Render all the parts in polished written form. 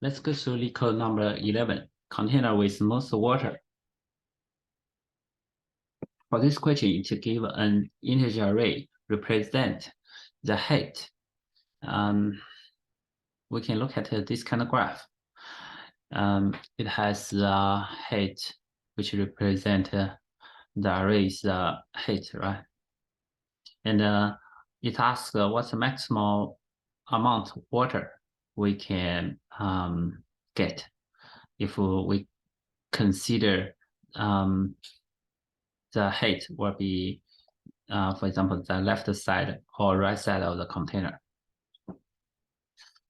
Let's go through LeetCode number 11, container with most water. For this question, to give an integer array represent the height. We can look at this kind of graph. It has the height, which represent the array's height, right? And it asks what's the maximal amount of water we can get if we consider the height will be, for example, the left side or right side of the container.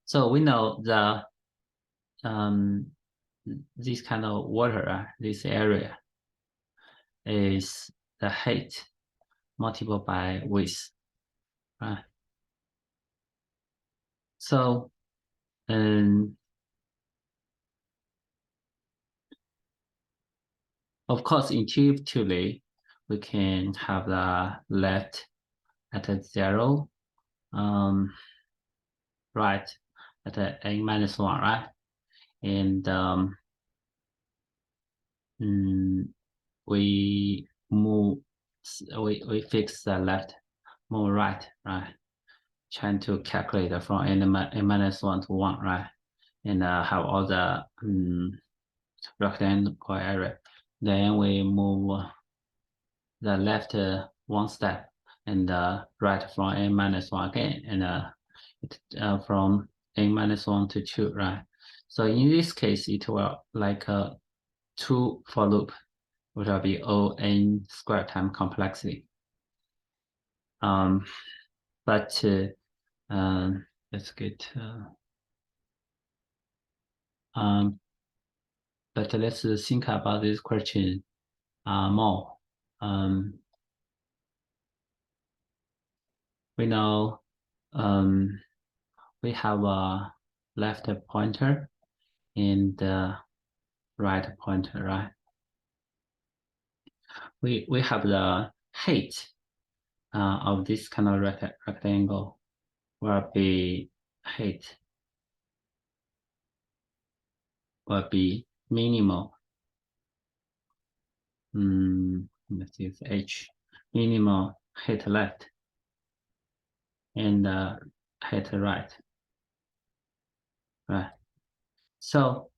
So we know the this kind of water, this area is the height multiplied by width, right? So, of course, intuitively, we can have the left at 0, right at n-1, right? And we fix the left, move right, right? Trying to calculate from n-1 to 1, right? And have all the rectangle area. Then we move the left one step and right from n-1 again, and from n-1 to 2, right? So in this case, it will like a 2 for loop, which will be O(n) squared times complexity. But let's get but let's think about this question more. We know we have a left pointer and right pointer, right? We have the height of this kind of rectangle will be minimal. Let's use H, minimal height left and height right. Right. So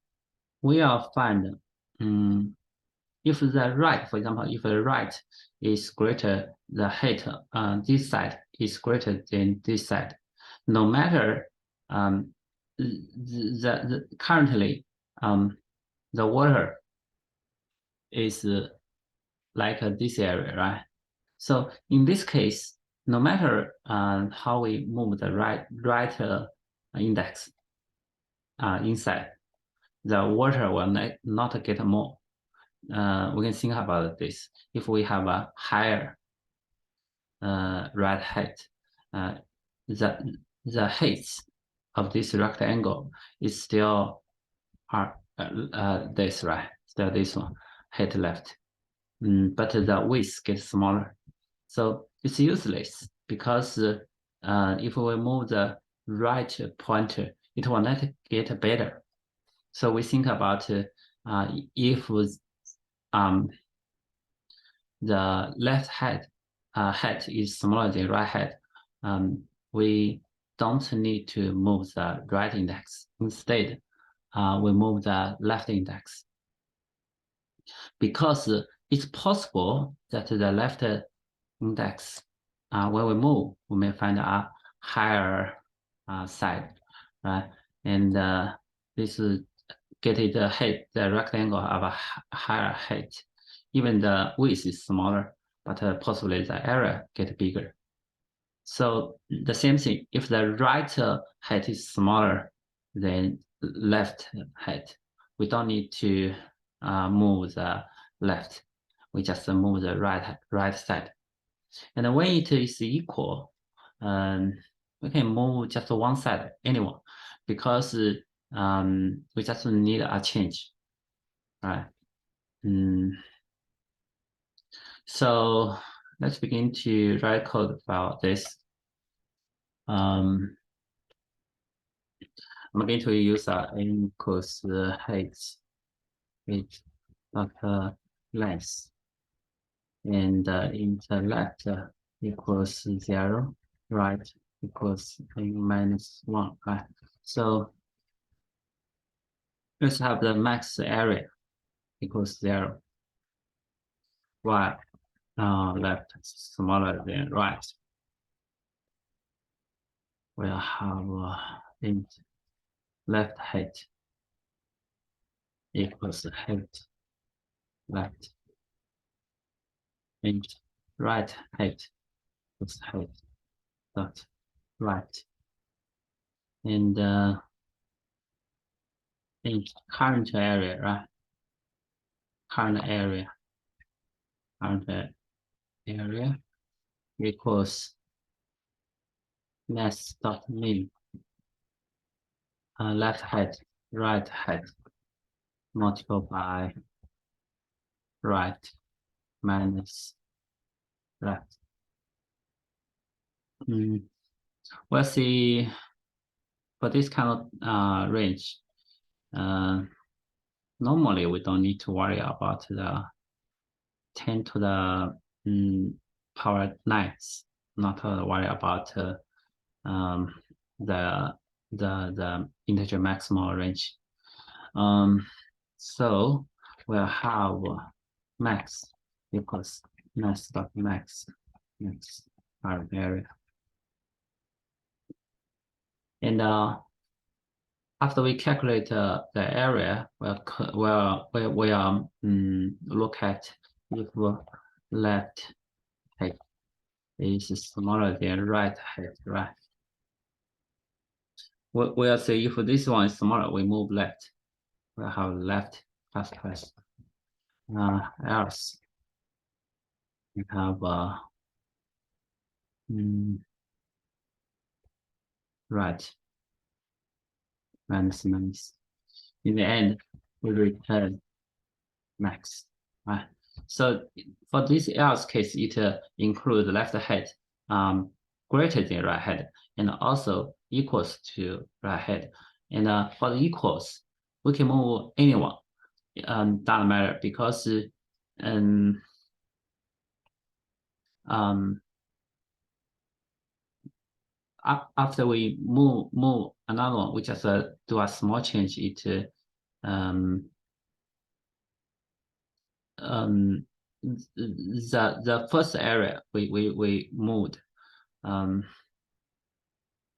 we are find if the right, for example, if the right is greater, the height this side is greater than this side, no matter currently the water is like this area, right? So in this case, no matter how we move the right index inside, the water will not get more. We can think about this. If we have a higher right height, the height of this rectangle is still this, right? Still this one, height left. But the width gets smaller. So it's useless because if we move the right pointer, it will not get better. So we think about if the left height is smaller than right height, we don't need to move the right index. Instead, we move the left index. Because it's possible that the left index, when we move, we may find a higher side, right? And this is getting the rectangle of a higher height. Even the width is smaller, but possibly the area get bigger. So the same thing, if the right height is smaller than left height, we don't need to move the left. We just move the right side. And when it is equal, we can move just one side, anyone, because we just need a change, right? So let's begin to write code about this. I'm going to use n equals height dot length, and in the left equals 0, right equals -1, right? So let's have the max area equals 0, right, left smaller than right. We'll have int left height equals height left, int right height equals height dot right, and int current area, right? Current area equals mass dot min, left height right height multiplied by right minus left. We'll see for this kind of range. Normally we don't need to worry about the 10 to the power 9, not worry about the integer maximal range. So we'll have max equals max dot max area, and after we calculate the area, we'll look at if left height is smaller than right height, right? We'll say if this one is smaller, we move left. We'll have left plus plus. Else we have right minus minus. In the end, we return max, right? So for this else case, it includes left head greater than right head and also equals to right head. And for the equals, we can move anyone. Doesn't matter because after we move another one, we just do a small change. It the first area we moved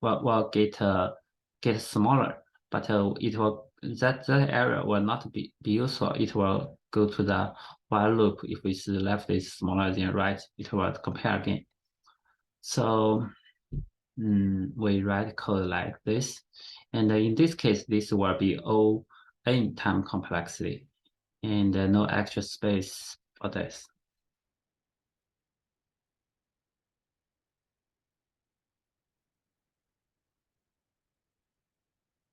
will get smaller, but it will that area will not be useful. It will go to the while loop. If we see left is smaller than right, it will compare again. So we write code like this, and in this case, this will be O n time complexity, and no extra space for this.